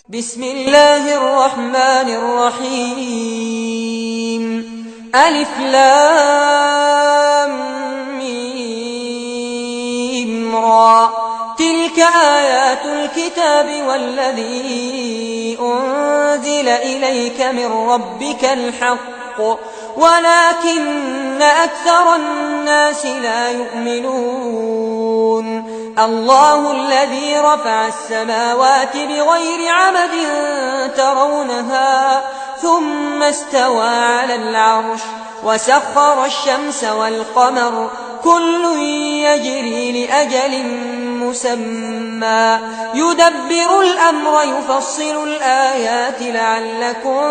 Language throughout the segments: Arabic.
بسم الله الرحمن الرحيم. ألف لام ميم را. تلك آيات الكتاب والذي أنزل إليك من ربك الحق ولكن أكثر الناس لا يؤمنون. الله الذي رفع السماوات بغير عمد ترونها ثم استوى على العرش وسخر الشمس والقمر كل يجري لأجل مسمى يدبر الأمر يفصل الآيات لعلكم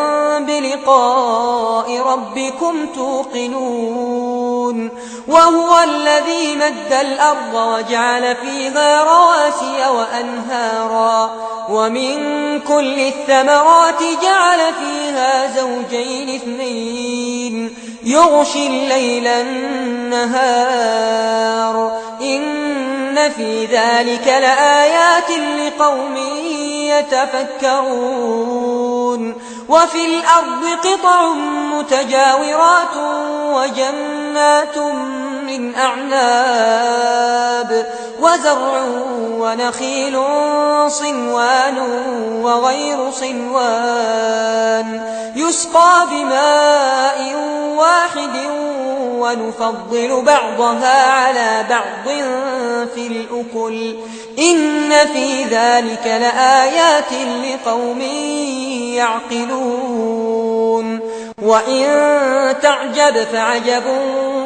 بلقاء ربكم توقنون. وهو الذي مد الأرض وجعل فيها رواسي وأنهارا ومن كل الثمرات جعل فيها زوجين اثنين يغشي الليل النهار إن في ذلك لآيات لقوم يتفكرون. وفي الأرض قطع متجاورات وجنات من أعناب وزرع ونخيل صنوان وغير صنوان يسقى بماء واحد ونفضل بعضها على بعض في الأكل إن في ذلك لآيات لقوم يعقلون. وإن تعجب فعجب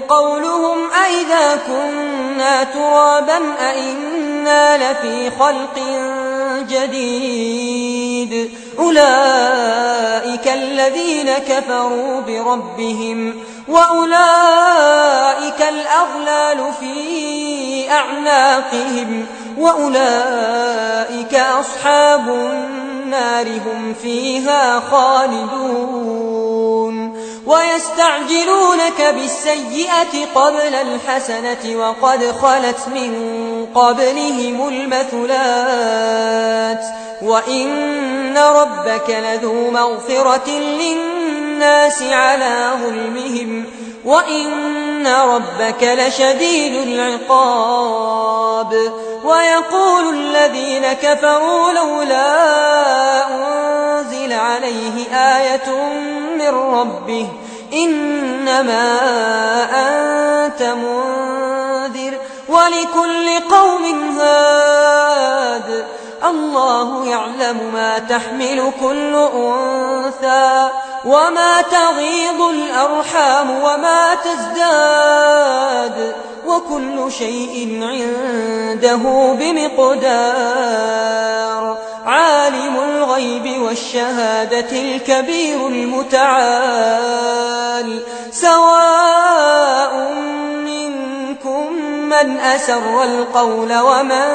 قولهم أئذا كنا ترابا أئنا لفي خلق جديد أولئك الذين كفروا بربهم وأولئك الأغلال في أعناقهم وأولئك أصحاب النار هم فيها خالدون. ويستعجلونك بالسيئة قبل الحسنة وقد خلت من قبلهم المثلات وإن ربك لذو مغفرة للناس على ظلمهم وإن ربك لشديد العقاب. ويقول الذين كفروا لولا أنزل عليه آية من ربه إنما أنت منذر ولكل قوم هاد الله يعلم ما تحمل كل أنثى وما تغيض الأرحام وما تزداد وكل شيء عنده بمقدار. عالم الغيب والشهادة الكبير المتعال سواء منكم من أسر القول ومن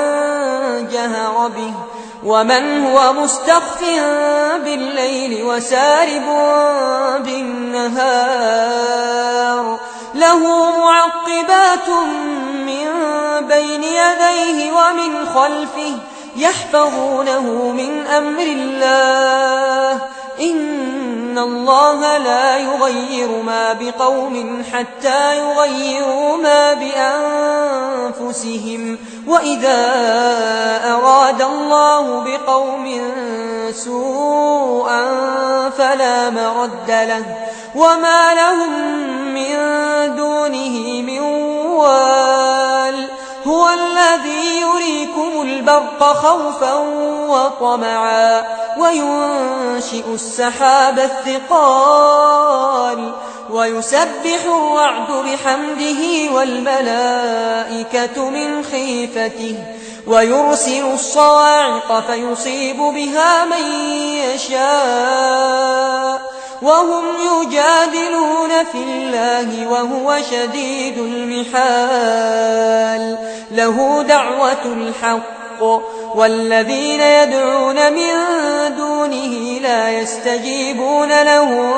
جهر به ومن هو مستخف بالليل وسارب بالنهار له معقبات من بين يديه ومن خلفه يحفظونه من أمر الله إن الله لا يغير ما بقوم حتى يغيروا ما بأنفسهم وإذا أراد الله بقوم سوءا فلا مرد له وما لهم من دونه من وال. هو الذي يريكم البرق خوفا وطمعا وينشئ السحاب الثقال ويسبح الرعد بحمده والملائكة من خيفته ويرسل الصواعق فيصيب بها من يشاء وهم يجادلون في الله وهو شديد المحال. له دعوة الحق والذين يدعون من دونه لا يستجيبون لهم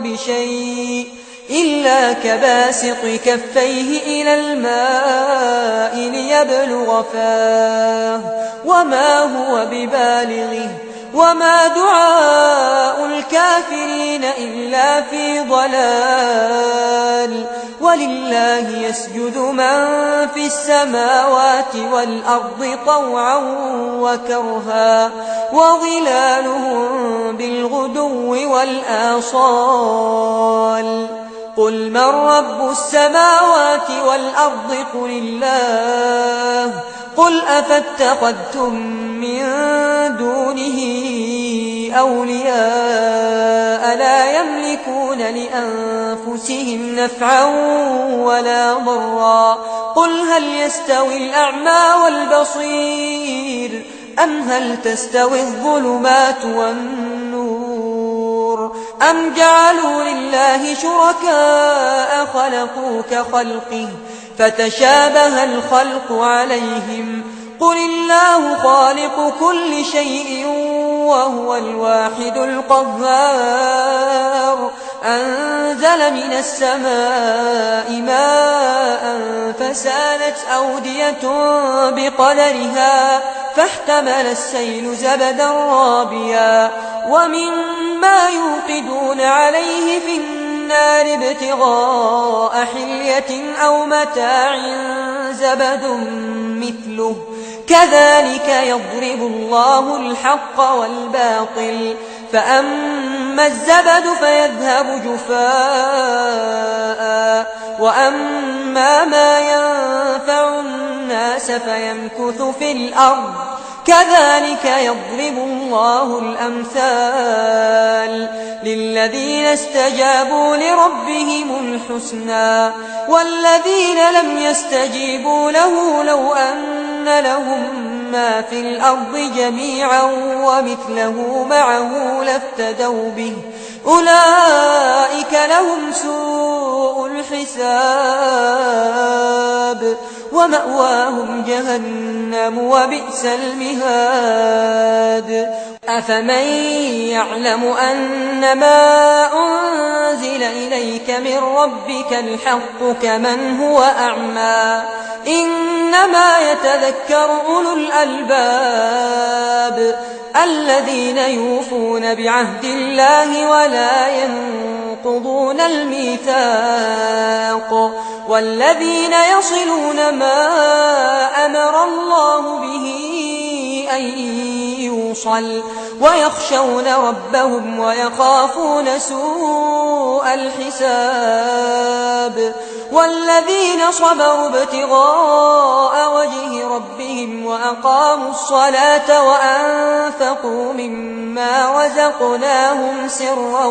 بشيء إلا كباسط كفيه إلى الماء ليبلغ فاه وما هو ببالغه وما دعاء الكافرين إلا في ضلال ولله يسجد من في السماوات والأرض طوعا وكرها وظلالهم بالغدو والآصال قل من رب السماوات والأرض قل الله قل أفاتخذتم من دونه أولياء لا يملكون لأنفسهم نفعا ولا ضرا قل هل يستوي الأعمى والبصير أم هل تستوي الظلمات والنور أم جعلوا لله شركاء خلقوا كخلقه فتشابه الخلق عليهم قل الله خالق كل شيء وهو الواحد القهار أنزل من السماء ماء فسالت أودية بقدرها فاحتمل السيل زبدا رابيا ومما يوقدون عليه في النار ابتغاء حلية أو متاع زبد مثله كذلك يضرب الله الحق والباطل فأما الزبد فيذهب جفاء وأما ما ينفع الناس فيمكث في الأرض كذلك يضرب الله الأمثال للذين استجابوا لربهم الحسنى والذين لم يستجيبوا له لو أن لهم ما في الأرض جميعا ومثله معه لافتدوا به أولئك لهم سوء الحساب ومأواهم جهنم وبئس المهاد أفمن يعلم أنما أنزل إليك من ربك الحق كمن هو أعمى إنما يتذكر أولو الألباب الذين يوفون بعهد الله ولا ينقضون الميثاق والذين يصلون ما أمر الله به أن يوصل ويخشون ربهم ويخافون سوء الحساب والذين صبروا ابتغاء وجه ربهم وأقاموا الصلاة وأنفقوا مما رزقناهم سرا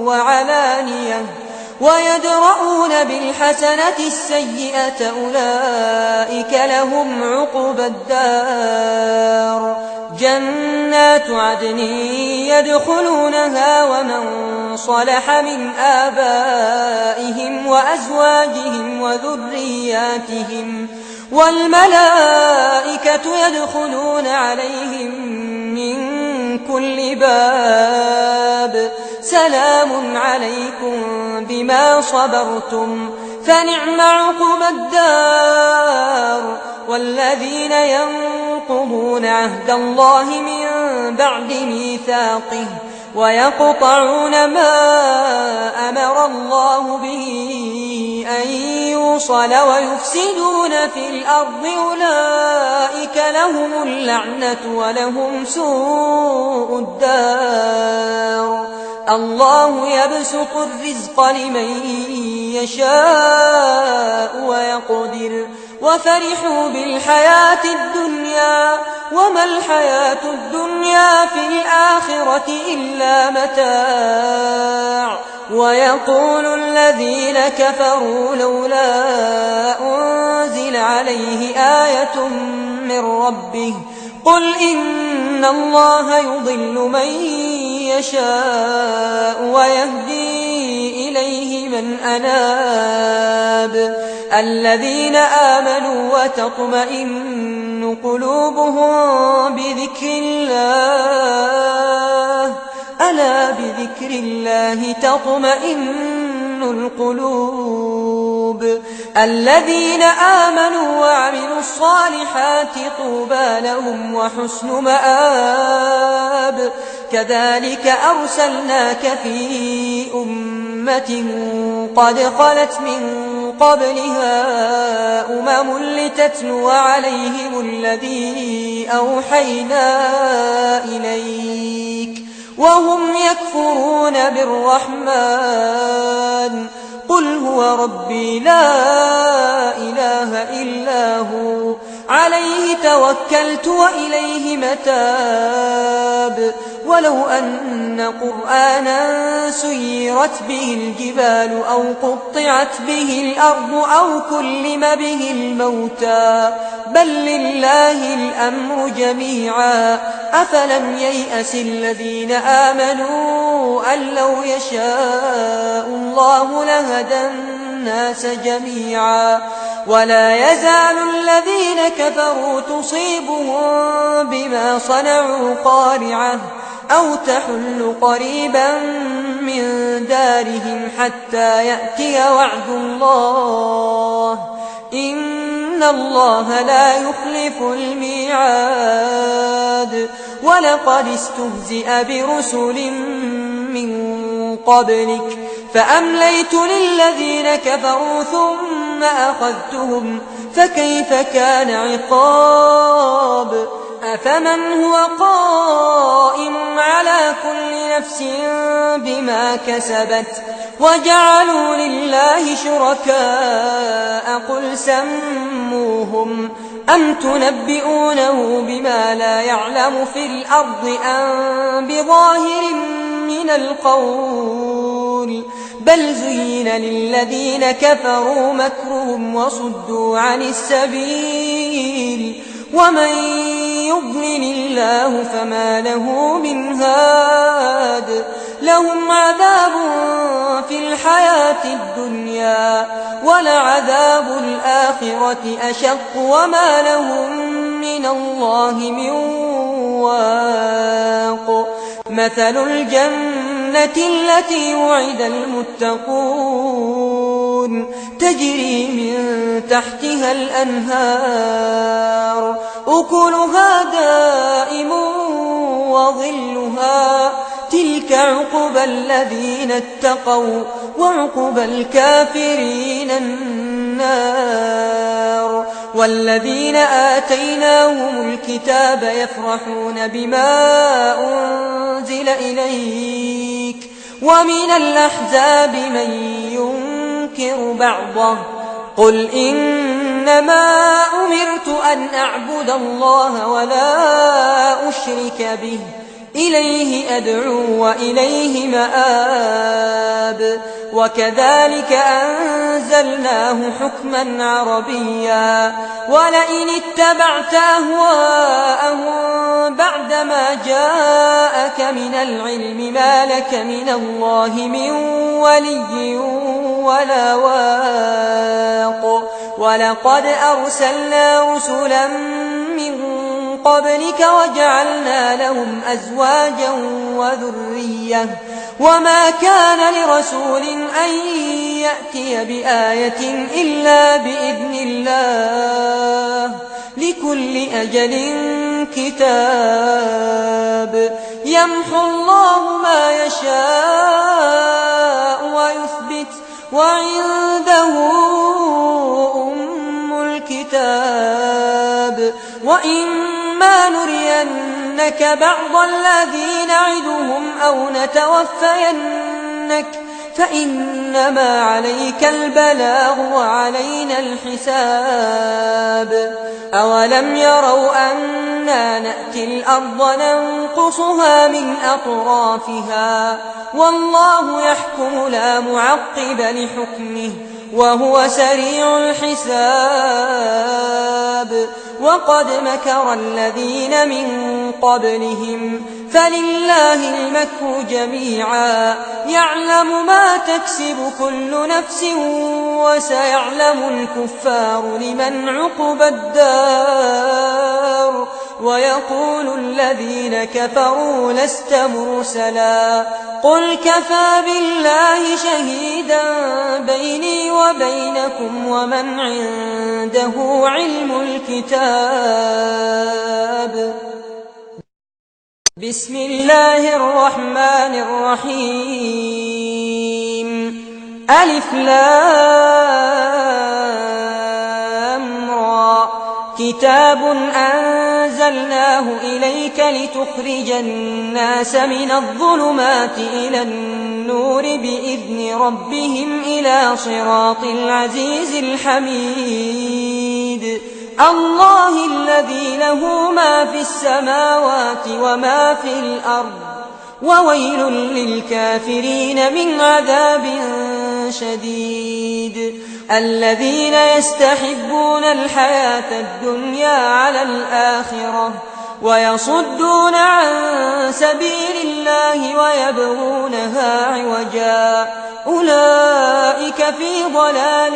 وعلانية ويدرؤون بالحسنة السيئة أولئك لهم عقبى الدار جنات عدن يدخلونها ومن صلح من آبائهم وأزواجهم وذرياتهم والملائكة يدخلون عليهم من كل باب سلام عليكم بما صبرتم فنعم عقبى الدار والذين ينقضون عهد الله من بعد ميثاقه ويقطعون ما أمر الله به أن يوصل ويفسدون في الأرض أولئك لهم اللعنة ولهم سوء الدار الله يبسط الرزق لمن يشاء ويقدر وفرحوا بالحياة الدنيا وما الحياة الدنيا في الآخرة إلا متاع ويقول الذين كفروا لولا أنزل عليه آية من ربه قل إن الله يضل من يشاء ويهدي إليه من أناب الذين آمنوا وتطمئن قلوبهم بذكر الله ألا بذكر الله تطمئن القلوب الذين آمنوا وعملوا الصالحات طوبى لهم وحسن مآب كذلك أرسلناك في أمة قد خلت من قبلها لتتلو عليهم الذي أوحينا إليك وهم يكفرون بالرحمن قل هو ربي لا إله إلا هو عليه توكلت وإليه متاب ولو أن قرآنا سيرت به الجبال أو قطعت به الأرض أو كلم به الموتى بل لله الأمر جميعا أفلم ييأس الذين آمنوا أن لو يشاء الله لهدى الناس جميعا ولا يزال الذين كفروا تصيبهم بما صنعوا قارعة أو تحل قريبا من دارهم حتى يأتي وعد الله إن الله لا يخلف الميعاد ولقد استهزئ برسل من قبلك فأمليت للذين كفروا ثم أخذتهم فكيف كان عقاب أفمن هو قائم على كل نفس بما كسبت وجعلوا لله شركاء قل سموهم أم تنبئونه بما لا يعلم في الأرض أم بظاهر من القول بل زين للذين كفروا مكرهم وصدوا عن السبيل ومن يضلل الله فما له من هاد لهم عذاب في الحياة الدنيا ولعذاب الآخرة أشق وما لهم من الله من واق مثل الجنة التي وعد المتقون تجري من تحتها الأنهار أكلها دائم وظلها تلك عقبى الذين اتقوا وعقبى الكافرين النار والذين آتيناهم الكتاب يفرحون بما أنزل إليك ومن الأحزاب من ينكر بعضه قل إنما أمرت أن أعبد الله ولا أشرك به إليه أدعو وإليه مآب وكذلك أنزلناه حكما عربيا ولئن اتبعت أهواءهم بعدما جاءك من العلم ما لك من الله من ولي ولا واق ولقد أرسلنا رسلا من قبلك وجعلنا لهم أزواجا وذرية وما كان لرسول أن يأتي بآية إلا بإذن الله لكل أجل كتاب يمحو الله ما يشاء ويثبت وعنده أم الكتاب وإما نرينك بعض الذي نعدهم أو نتوفينك فإنما عليك البلاغ وعلينا الحساب أولم يروا أنا نأتي الأرض ننقصها من أطرافها والله يحكم لا معقب لحكمه وهو سريع الحساب وقد مكر الذين من قبلهم فلله المكر جميعا يعلم ما تكسب كل نفس وسيعلم الكفار لمن عقبى الدار ويقول الذين كفروا لست مرسلا قل كفى بالله شهيدا بيني وبينكم ومن عنده علم الكتاب. بسم الله الرحمن الرحيم. ألف لام را كتاب أنزلناه إليك لتخرج الناس من الظلمات إلى النور بإذن ربهم إلى صراط العزيز الحميد. الله الذي له ما في السماوات وما في الأرض وويل للكافرين من عذاب شديد. الذين يستحبون الحياة الدنيا على الآخرة ويصدون عن سبيل الله ويبغونها عوجا أولئك في ضلال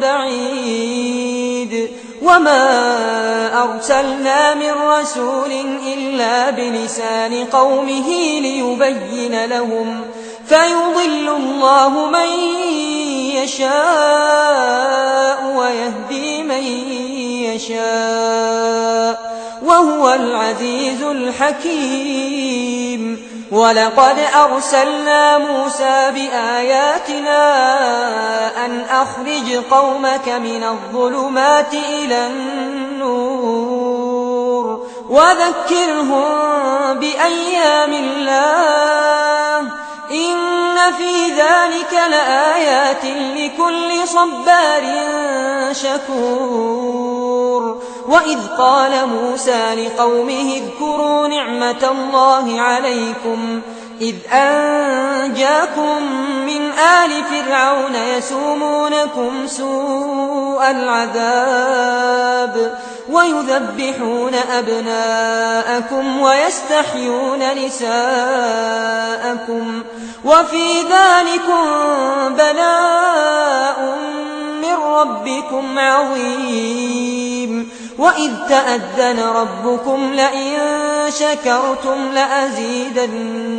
بعيد. وما أرسلنا من رسول إلا بلسان قومه ليبين لهم فيضل الله من يشاء ويهدي من يشاء وهو العزيز الحكيم. ولقد أرسلنا موسى بآياتنا أن أخرج قومك من الظلمات إلى النور وذكرهم بأيام الله إن في ذلك لآيات لكل صبار شكور. وإذ قال موسى لقومه اذكروا نعمة الله عليكم إذ أنجاكم من آل فرعون يسومونكم سوء العذاب ويذبحون أبناءكم ويستحيون نساءكم وفي ذلكم بلاء من ربكم عظيم. وإذ تأذن ربكم لئن شكرتم لأزيدنكم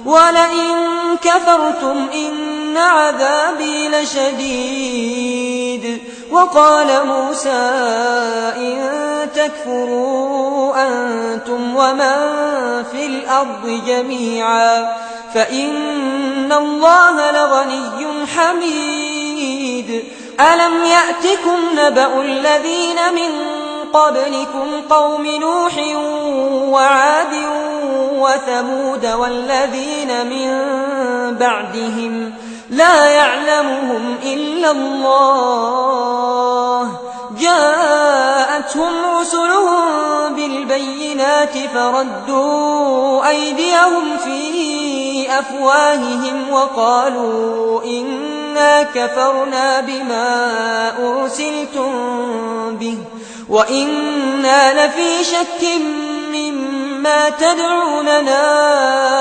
ولئن كفرتم إن عذابي لشديد. وقال موسى إن تكفروا أنتم ومن في الأرض جميعا فإن الله لغني حميد. ألم يأتكم نبأ الذين من قبلكم قوم نوح وعاد وثمود والذين من بعدهم لا يعلمهم إلا الله جاءتهم رسلهم بالبينات فردوا أيديهم في أفواههم وقالوا إنا كفرنا بما أرسلتم به وإنا لفي شك مما تدعوننا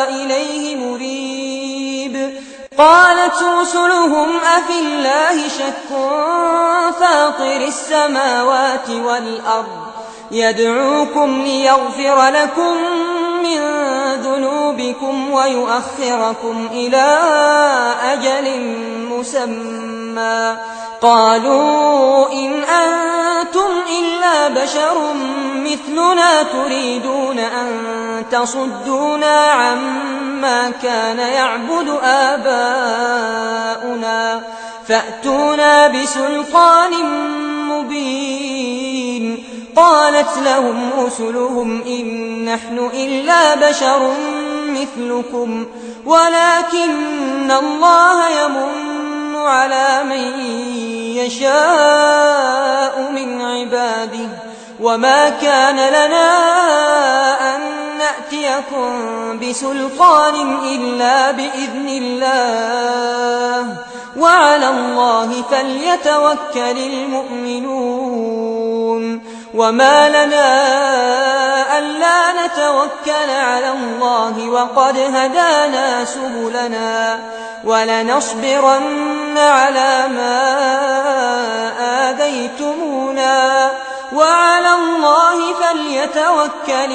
إليه مريب. قالت رسلهم أفي الله شك فاطر السماوات والأرض يدعوكم ليغفر لكم من ذنوبكم ويؤخركم إلى أجل مسمى قالوا إن أنتم إلا بشر مثلنا تريدون أن تصدونا عما كان يعبد آباؤنا فأتونا بسلطان مبين. قالت لهم رسلهم إن نحن إلا بشر مثلكم ولكن الله يمن على من يشاء من عباده وما كان لنا أن نأتيكم بسلطان إلا بإذن الله وعلى الله فليتوكل المؤمنون. وما لنا ألا نتوكل على الله وقد هدانا سبلنا ولنصبرن على ما آذيتمونا وعلى الله فليتوكل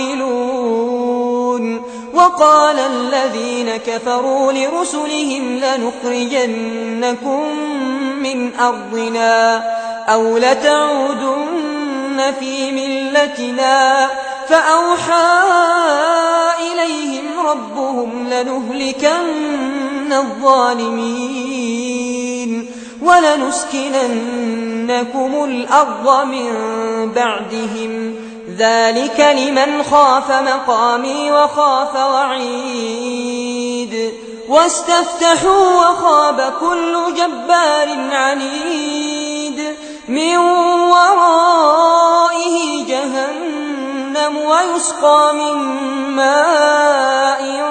المتوكلون. وقال الذين كفروا لرسلهم لنخرجنكم من أرضنا أو لتعودن في ملتنا فأوحى إليهم ربهم لنهلكن الظالمين ولنسكننكم الأرض من بعدهم ذلك لمن خاف مقامي وخاف وعيد. واستفتحوا وخاب كل جبار عنيد من ورائه جهنم ويسقى من ماء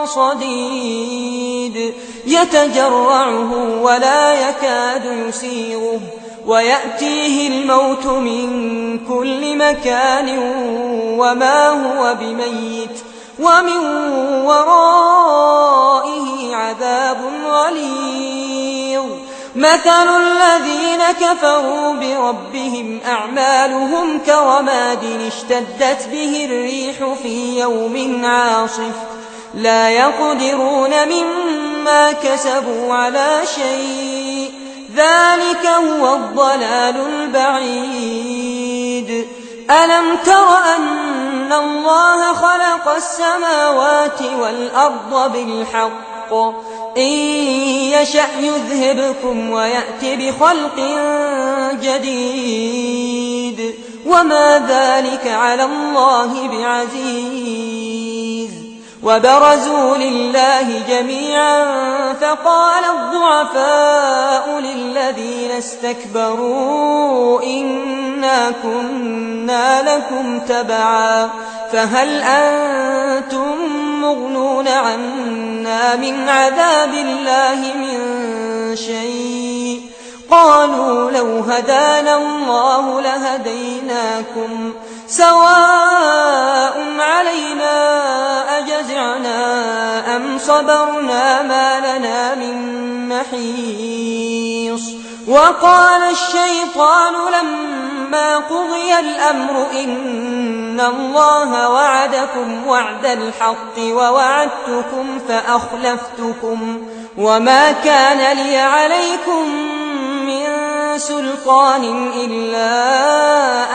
صديد يتجرعه ولا يكاد يسيغه ويأتيه الموت من كل مكان وما هو بميت ومن ورائه عذاب غليظ. مثل الذين كفروا بربهم أعمالهم كرماد اشتدت به الريح في يوم عاصف لا يقدرون مما كسبوا على شيء ذلك هو الضلال البعيد. ألم تر أن الله خلق السماوات والأرض بالحق إن يشأ يذهبكم ويأت بخلق جديد وما ذلك على الله بعزيز. وبرزوا لله جميعا فقال الضعفاء للذين استكبروا إنا كنا لكم تبعا فهل أنتم مغنون عنا من عذاب الله من شيء قالوا لو هدانا الله لهديناكم سواء علينا أجزعنا أم صبرنا ما لنا من محيص. وقال الشيطان لما قضي الأمر إن الله وعدكم وعد الحق ووعدتكم فأخلفتكم وما كان لي عليكم من سلطان إلا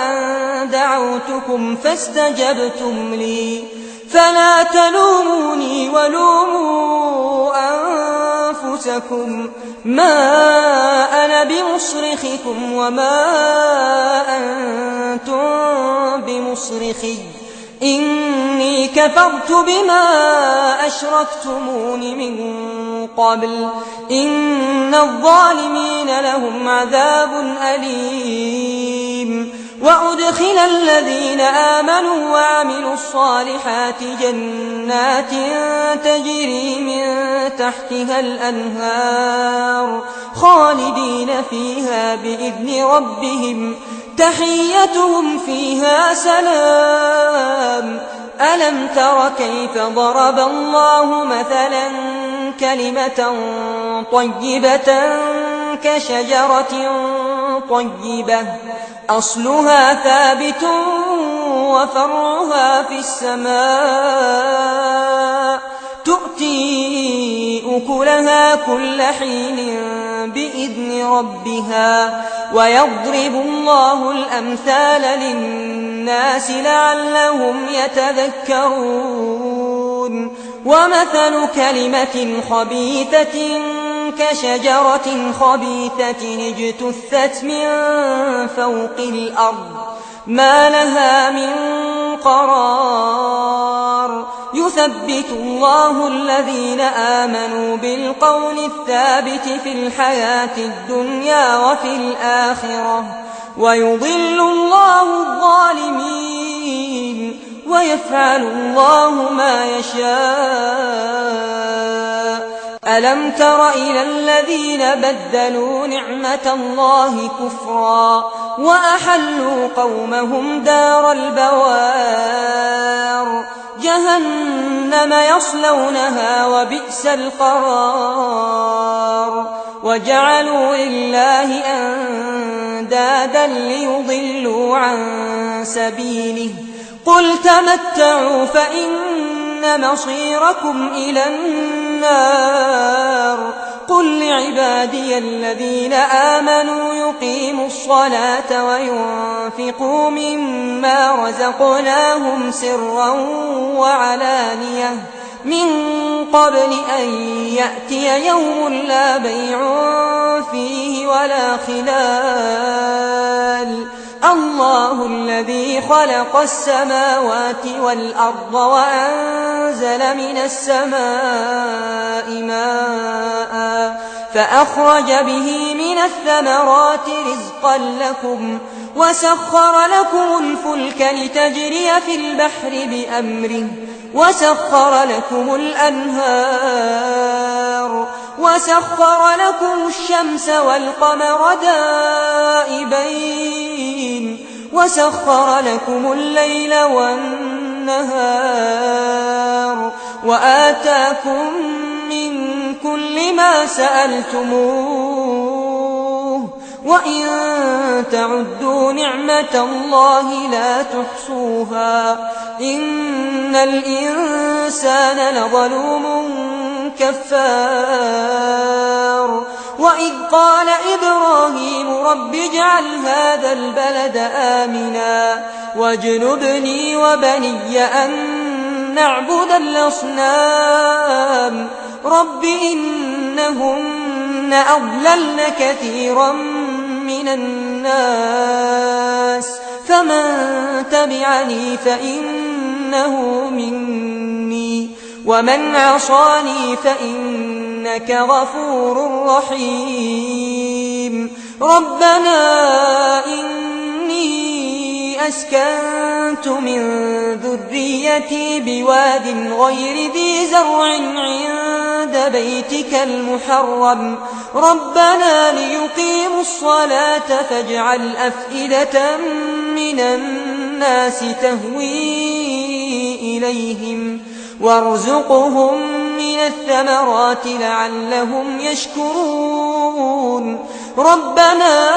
أن دعوتكم فاستجبتم لي فلا تلوموني ولوموا أنفسكم ما أنا بمصرخكم وما أنتم بمصرخي إني كفرت بما أشركتمون من قبل إن الظالمين لهم عذاب أليم. وأدخل الذين آمنوا وعملوا الصالحات جنات تجري من تحتها الأنهار خالدين فيها بإذن ربهم تحيتهم فيها سلام. ألم تر كيف ضرب الله مثلا كلمة طيبة كشجرة طيبة أصلها ثابت وفرعها في السماء تؤتي أكلها كل حين بإذن ربها ويضرب الله الأمثال للناس لعلهم يتذكرون. ومثل كلمة خبيثة كشجرة خبيثة اجتثت من فوق الأرض ما لها من قرار يثبت الله الذين آمنوا بالقول الثابت في الحياة الدنيا وفي الآخرة ويضل الله الظالمين ويفعل الله ما يشاء. ألم تر إلى الذين بدلوا نعمة الله كفرا وأحلوا قومهم دار البوار جهنم يصلونها وبئس القرار. وجعلوا لله أندادا ليضلوا عن سبيله قل تمتعوا فإن مصيركم إلى النار قل لعبادي الذين آمنوا يقيموا الصلاة وينفقوا مما رزقناهم سرا وعلانية من قبل أن يأتي يوم لا بيع فيه ولا خلال الله الذي خلق السماوات والأرض وأنزل من السماء ماء فأخرج به من الثمرات رزقا لكم وسخر لكم الفلك لتجري في البحر بأمره وسخر لكم الأنهار وسخر لكم الشمس والقمر دائبين وسخر لكم الليل والنهار وآتاكم من كل ما سألتموه وإن تعدوا نعمة الله لا تحصوها إن الإنسان لظلوم كفار وإذ قال إبراهيم رب اجعل هذا البلد آمنا واجنبني وبني أن نعبد الأصنام رب إنهن أضللن كثيرا من الناس فمن تبعني فإنه مني ومن عصاني فإنك غفور رحيم ربنا إني أسكنت من ذريتي بواد غير ذي زرع عند بيتك المحرم ربنا ليقيموا الصلاة فاجعل أفئدة من الناس تهوي إليهم وارزقهم من الثمرات لعلهم يشكرون ربنا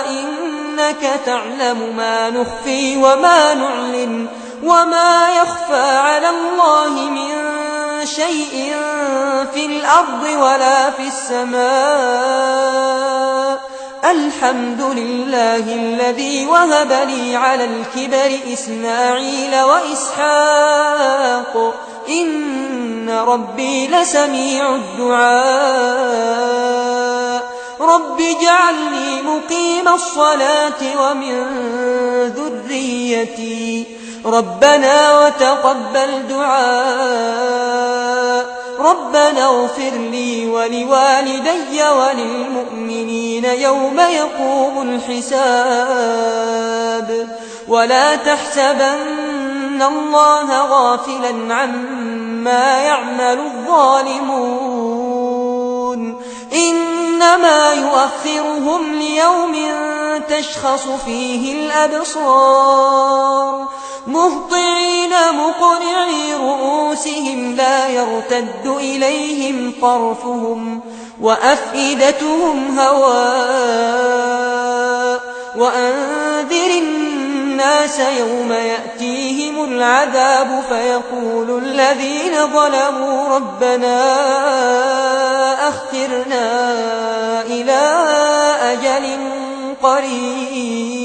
إنك تعلم ما نخفي وما نعلن وما يخفى على الله من شيء في الأرض ولا في السماء الحمد لله الذي وهب لي على الكبر إسماعيل وإسحاق إن ربي لسميع الدعاء رب اجعلني مقيم الصلاة ومن ذريتي ربنا وتقبل دعاء ربنا اغفر لي ولوالدي وللمؤمنين يوم يقوم الحساب ولا تحسبن الله غافلا عما يعمل الظالمون إنما يؤخرهم ليوم تشخص فيه الأبصار مهطعين مقنعي رؤوسهم لا يرتد إليهم طرفهم وأفئدتهم هواء وأنذر الناس يوم يأتيهم العذاب فيقول الذين ظلموا ربنا أخرنا إلى أجل قريب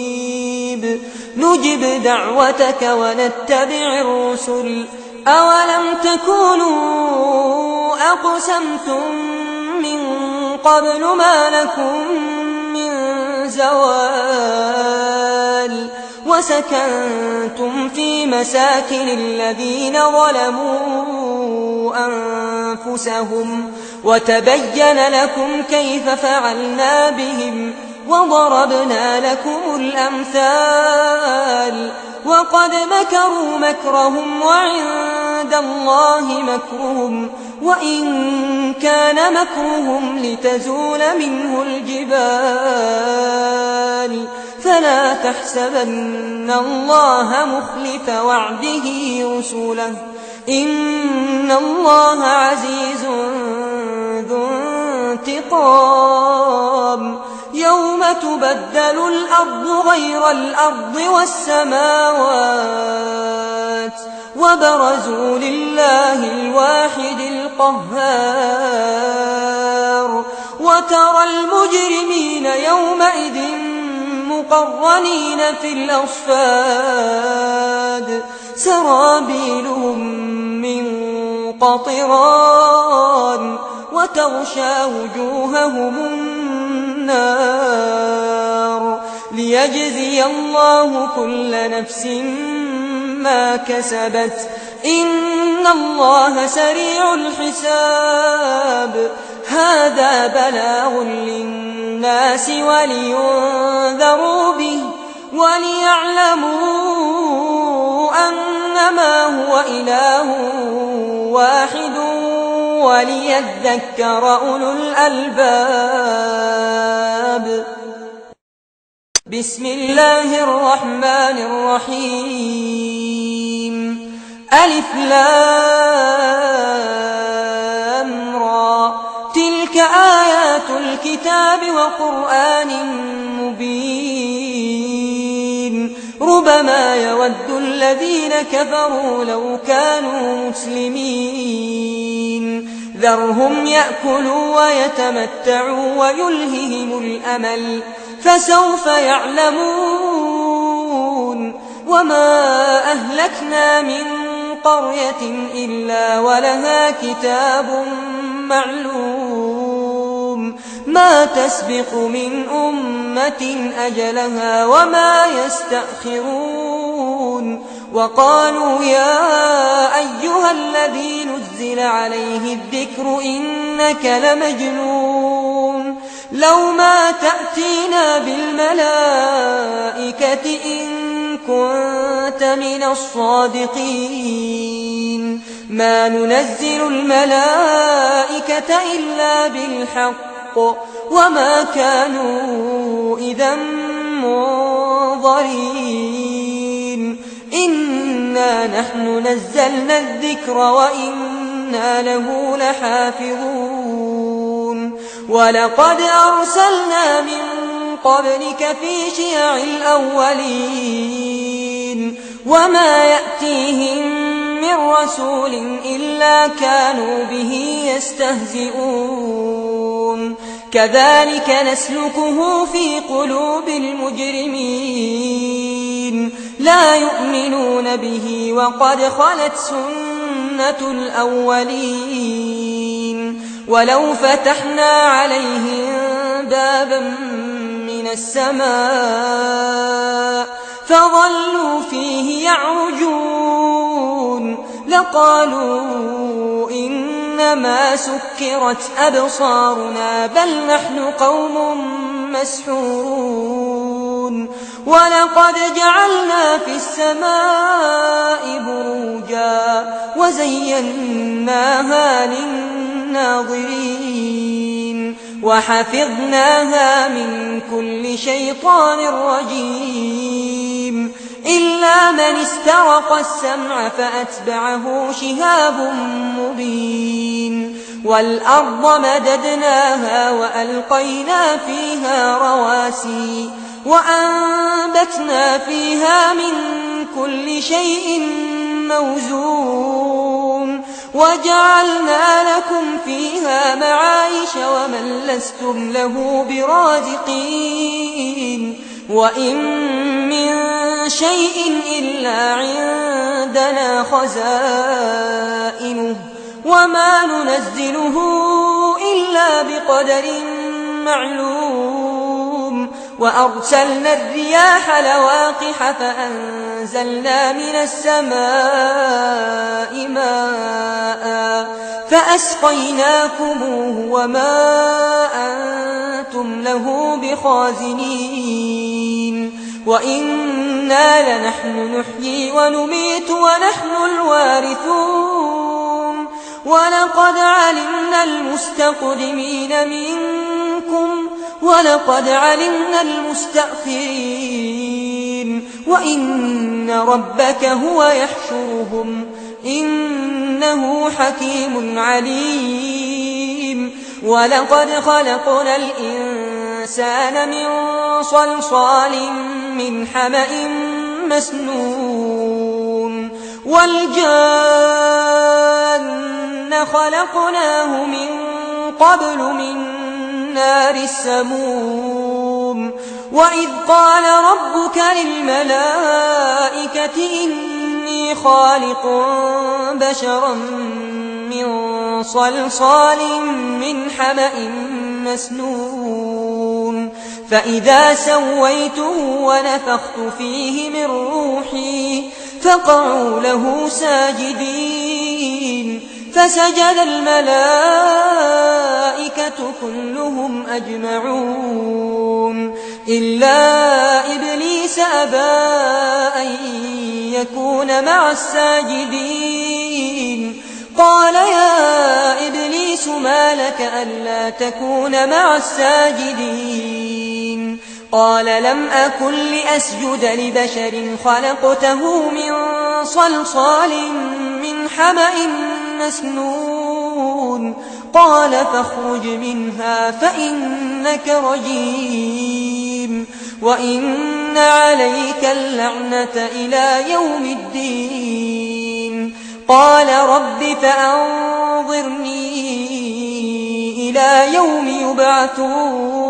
نجب دعوتك ونتبع الرسل أولم تكونوا أقسمتم من قبل ما لكم من زوال وسكنتم في مساكن الذين ظلموا أنفسهم وتبين لكم كيف فعلنا بهم وضربنا لكم الأمثال وقد مكروا مكرهم وعند الله مكرهم وإن كان مكرهم لتزول منه الجبال فلا تحسبن الله مخلف وعده رسله إن الله عزيز ذو انتقام يوم تبدل الأرض غير الأرض والسماوات وبرزوا لله الواحد القهار وترى المجرمين يومئذ مقرنين في الأصفاد سرابيلهم من قطران وتغشى وجوههم النار ليجزي الله كل نفس ما كسبت إن الله سريع الحساب هذا بلاغ للناس ولينذروا به وليعلموا أنما هو إله واحد وليذكر أولو الألباب بسم الله الرحمن الرحيم ألف لام را تلك آيات الكتاب وقرآن مبين ربما يود الذين كفروا لو كانوا مسلمين ذرهم يأكلوا ويتمتعوا ويلههم الأمل فسوف يعلمون وما أهلكنا من قرية إلا ولها كتاب معلوم ما تسبق من أمة أجلها وما يستأخرون وقالوا يا أيها الذي نزل عليه الذكر إنك لمجنون لو ما تأتينا بالملائكة إن كنت من الصادقين ما ننزل الملائكة إلا بالحق وما كانوا إذا منظرين إنا نحن نزلنا الذكر وإنا له لحافظون ولقد أرسلنا من قبلك في شيع الأولين وما يأتيهم من رسول إلا كانوا به يستهزئون كذلك نسلكه في قلوب المجرمين لا يؤمنون به وقد خلت سنة الأولين ولو فتحنا عليهم بابا من السماء فظلوا فيه يعرجون لقالوا إنما سكرت أبصارنا بل نحن قوم مسحورون ولقد جعلنا في السماء بروجا وزيناها للناظرين وحفظناها من كل شيطان رجيم إلا من استرق السمع فأتبعه شهاب مبين والأرض مددناها وألقينا فيها رواسي وأنبتنا فيها من كل شيء موزون وجعلنا لكم فيها معايش ومن لستم له برازقين وإن من شيء إلا عندنا خزائنه وما ننزله إلا بقدر معلوم وأرسلنا الرياح لواقح فأنزلنا من السماء ماء فأسقيناكموه وما أنتم له بخازنين وإنا لنحن نحيي ونميت ونحن الوارثون ولقد علمنا المستقدمين منكم ولقد علمنا المستأخرين وإن ربك هو يحشرهم إنه حكيم عليم ولقد خلقنا الإنسان من صلصال من حمأ مسنون والجان خلقناه من قبل من نار السموم وإذ قال ربك للملائكة إني خالق بشرا من صلصال من حمأ مسنون فإذا سويته ونفخت فيه من روحي فقعوا له ساجدين فسجد الملائكة كلهم أجمعون إلا إبليس أبى أن يكون مع الساجدين قال يا إبليس ما لك ألا تكون مع الساجدين قال لم أكن لأسجد لبشر خلقته من صلصال من حمأ مسنون قال فاخرج منها فإنك رجيم وإن عليك اللعنة إلى يوم الدين قال رب فأنظرني إلى يوم يبعثون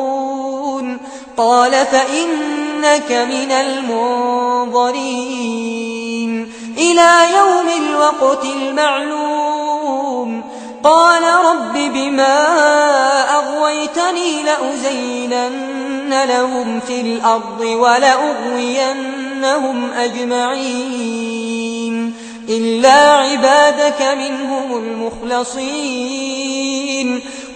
قال فإنك من المنظرين إلى يوم الوقت المعلوم قال رب بما أغويتني لأزينن لهم في الأرض ولأغوينهم أجمعين إلا عبادك منهم المخلصين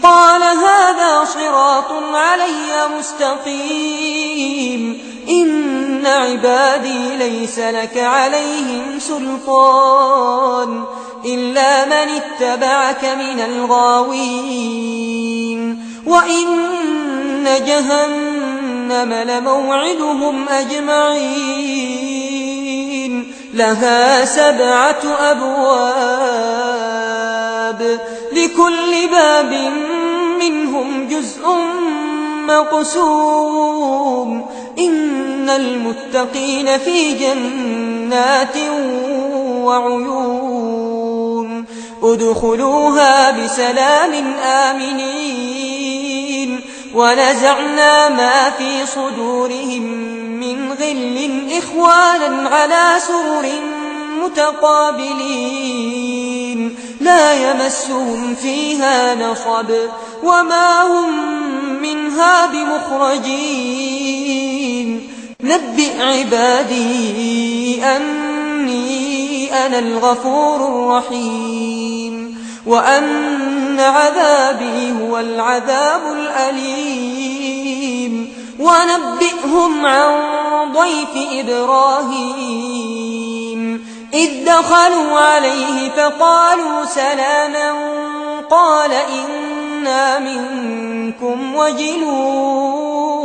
قال هذا صراط علي مستقيم إن عبادي ليس لك عليهم سلطان إلا من اتبعك من الغاوين وإن جهنم لموعدهم أجمعين لها 7 أبواب لكل باب منهم جزء مقسوم إن المتقين في جنات وعيون ادخلوها بسلام آمنين ونزعنا ما في صدورهم من غل إخوانا على سرر متقابلين لا يمسهم فيها نصب وما هم منها بمخرجين نبئ عبادي أني أنا الغفور الرحيم وأن عذابي هو العذاب الأليم ونبئهم عن ضيف إبراهيم إذ دخلوا عليه فقالوا سلاما قال إنا منكم وجلون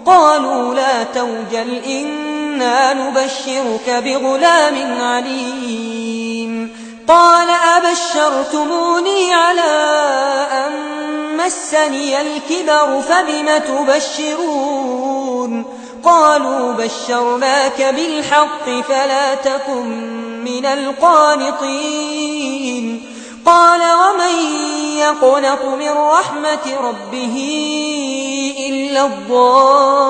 قالوا لا توجل إنا نبشرك بغلام عليم قال أبشرتموني على أن مسني الكبر فبم تبشرون قالوا بشرناك بالحق فلا تكن من القانطين قال ومن يقنط من رحمة ربه إلا الضالون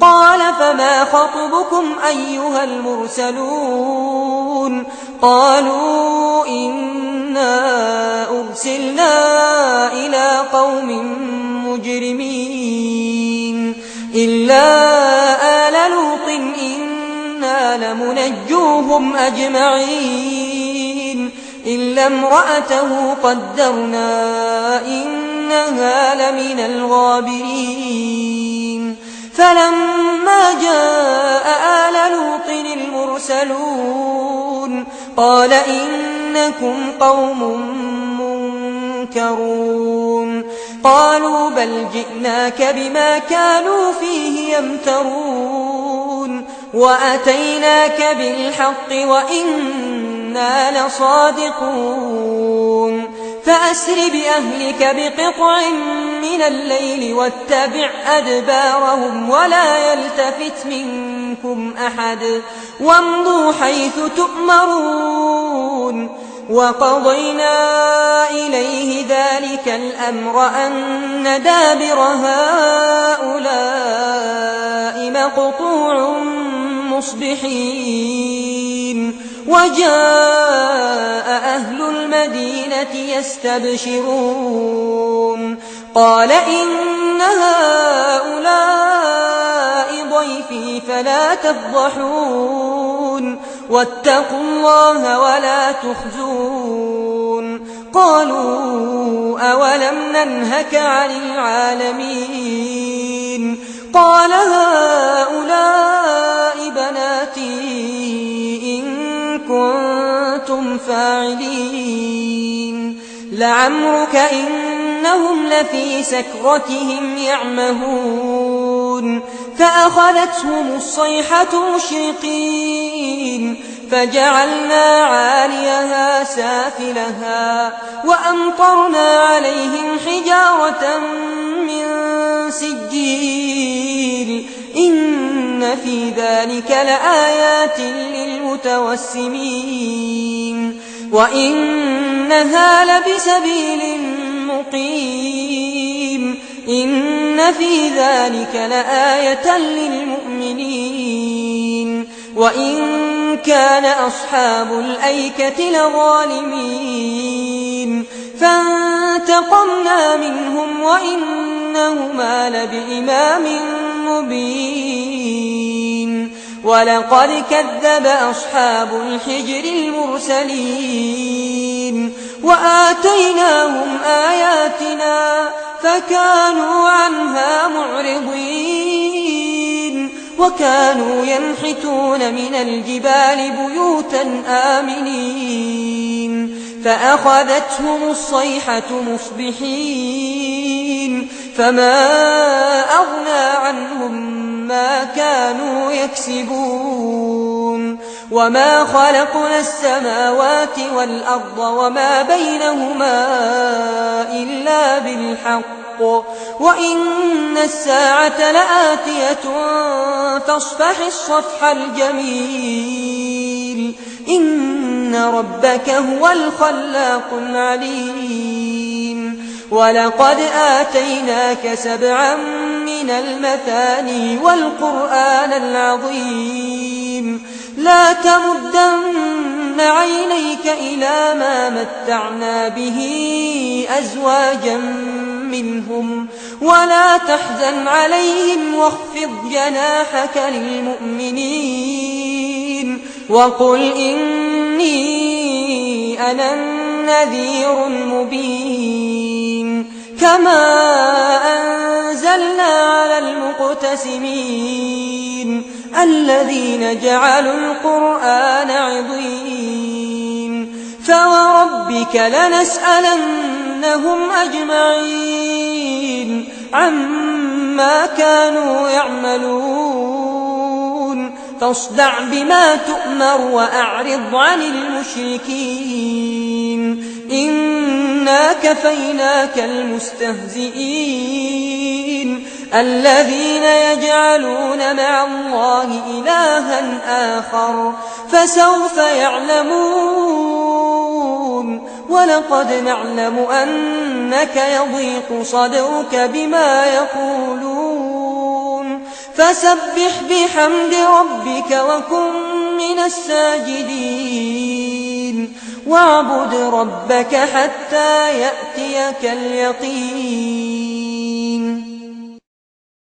قال فما خطبكم أيها المرسلون قالوا إنا أرسلنا إلى قوم مجرمين إلا آل لوط إنا لمنجوهم أجمعين إلا امرأته قدرنا إنها لمن الغابرين فلما جاء آل لوط المرسلون قال إنكم قوم منكرون قالوا بل جئناك بما كانوا فيه يمترون وأتيناك بالحق وإنا لصادقون فأسر بأهلك بقطع من الليل واتبع أدبارهم ولا يلتفت منكم أحد وامضوا حيث تؤمرون وقضينا إليه ذلك الأمر أن دابر هؤلاء مقطوع مصبحين وجاء أهل المدينة يستبشرون قال إن هؤلاء ضيفي فلا تفضحون واتقوا الله ولا تخزون قالوا أولم ننهك عن العالمين قال هؤلاء بناتي كنتم فاعلين لعمرك إنهم لفي سكرتهم يعمهون فأخذتهم الصيحة مشرقين فجعلنا عاليها سافلها وأمطرنا عليهم حجارة من سجيل إن في ذلك لآيات للمتوسمين وإنها لبسبيل مقيم إن في ذلك لآية للمؤمنين وإن كان أصحاب الأيكة لظالمين فانتقمنا منهم وإنهما لبإمام مبين ولقد كذب أصحاب الحجر المرسلين وآتيناهم آياتنا فكانوا عنها معرضين وكانوا ينحتون من الجبال بيوتا آمنين فأخذتهم الصيحة مصبحين فما أغنى عنهم ما كانوا يكسبون وما خلقنا السماوات والأرض وما بينهما إلا بالحق وإن الساعة لآتية فاصفح الصفح الجميل إن ربك هو الخلاق العليم ولقد آتيناك 7 من المثاني والقرآن العظيم لا تمدن عينيك إلى ما متعنا به أزواجا منهم ولا تحزن عليهم واخفض جناحك للمؤمنين وقل إني أنا النذير المبين كما أنزلنا على المقتسمين الذين جعلوا القرآن عضين فوربك لنسألنهم أجمعين عما كانوا يعملون فاصدع بما تؤمر وأعرض عن المشركين إنا كفيناك المستهزئين الذين يجعلون مع الله إلها آخر فسوف يعلمون ولقد نعلم أنك يضيق صدرك بما يقولون فسبح بحمد ربك وكن من الساجدين واعبد ربك حتى يأتيك اليقين